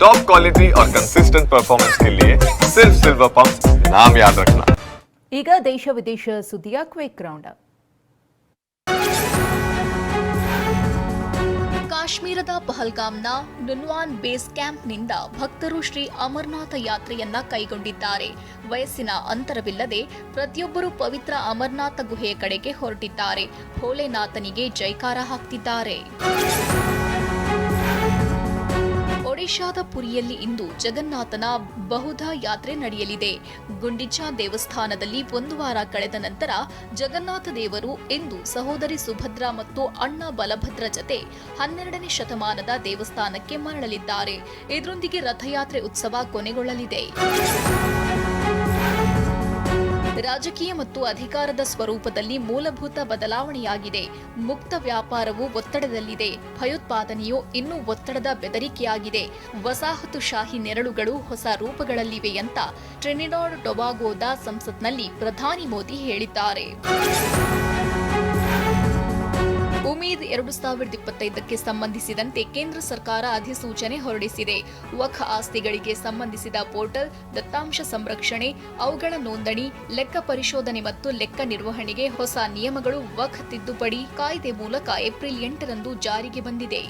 Top quality और consistent performance के लिए सिर्फ सिल्वर पंप नाम याद रखना। ಈಗ ದೇಶ ವಿದೇಶ ಸುದ್ದಿಯ ಕ್ವಿಕ್ ರೌಂಡ್ ಅಪ್. ಕಾಶ್ಮೀರದ ಪಹಲ್ಗಾಮ್ನ ನುನ್ವಾನ್ ಬೇಸ್ ಕ್ಯಾಂಪ್ನಿಂದ ಭಕ್ತರು ಶ್ರೀ ಅಮರನಾಥ ಯಾತ್ರೆಯನ್ನ ಕೈಗೊಂಡಿದ್ದಾರೆ. ವಯಸ್ಸಿನ ಅಂತರವಿಲ್ಲದೆ ಪ್ರತಿಯೊಬ್ಬರು ಪವಿತ್ರ ಅಮರನಾಥ ಗುಹೆಯ ಕಡೆಗೆ ಹೊರಟಿದ್ದಾರೆ. ಭೋಲೆನಾಥನಿಗೆ ಜೈಕಾರ ಹಾಕ್ತಿದ್ದಾರೆ. ಒಡಿಶಾದ ಪುರಿಯಲ್ಲಿ ಇಂದು ಜಗನ್ನಾಥನ ಬಹುಧಾ ಯಾತ್ರೆ ನಡೆಯಲಿದೆ. ಗುಂಡಿಚಾ ದೇವಸ್ಥಾನದಲ್ಲಿ ಒಂದು ವಾರ ಕಳೆದ ನಂತರ ಜಗನ್ನಾಥ ದೇವರು ಇಂದು ಸಹೋದರಿ ಸುಭದ್ರಾ ಮತ್ತು ಅಣ್ಣ ಬಲಭದ್ರ ಜತೆ 12ನೇ ಶತಮಾನದ ದೇವಸ್ಥಾನಕ್ಕೆ ಮರಳಲಿದ್ದಾರೆ. ಇದರೊಂದಿಗೆ ರಥಯಾತ್ರೆ ಉತ್ಸವ ಕೊನೆಗೊಳ್ಳಲಿದೆ. ರಾಜಕೀಯ ಮತ್ತು ಅಧಿಕಾರದ ಸ್ವರೂಪದಲ್ಲಿ ಮೂಲಭೂತ ಬದಲಾವಣೆಯಾಗಿದೆ. ಮುಕ್ತ ವ್ಯಾಪಾರವು ಒತ್ತಡದಲ್ಲಿದೆ. ಭಯೋತ್ಪಾದನೆಯು ಇನ್ನೂ ಒತ್ತಡದ ಬೆದರಿಕೆಯಾಗಿದೆ. ವಸಾಹತುಶಾಹಿ ನೆರಳುಗಳು ಹೊಸ ರೂಪಗಳಲ್ಲಿವೆ ಅಂತ ಟ್ರಿನಿಡಾಡ್ ಟೊಬಾಗೋದ ಸಂಸತ್ನಲ್ಲಿ ಪ್ರಧಾನಿ ಮೋದಿ ಹೇಳಿದ್ದಾರೆ. ಉಮೀದ್ 2025ಕ್ಕೆ ಸಂಬಂಧಿಸಿದಂತೆ ಕೇಂದ್ರ ಸರ್ಕಾರ ಅಧಿಸೂಚನೆ ಹೊರಡಿಸಿದೆ. ವಕ್ಫ್ ಆಸ್ತಿಗಳಿಗೆ ಸಂಬಂಧಿಸಿದ ಪೋರ್ಟಲ್, ದತ್ತಾಂಶ ಸಂರಕ್ಷಣೆ, ಅವುಗಳ ನೋಂದಣಿ, ಲೆಕ್ಕ ಪರಿಶೋಧನೆ ಮತ್ತು ಲೆಕ್ಕ ನಿರ್ವಹಣೆಗೆ ಹೊಸ ನಿಯಮಗಳು ವಕ್ಫ್ ತಿದ್ದುಪಡಿ ಕಾಯ್ದೆ ಮೂಲಕ ಏಪ್ರಿಲ್ 8ರಂದು ಜಾರಿಗೆ ಬಂದಿದೆ.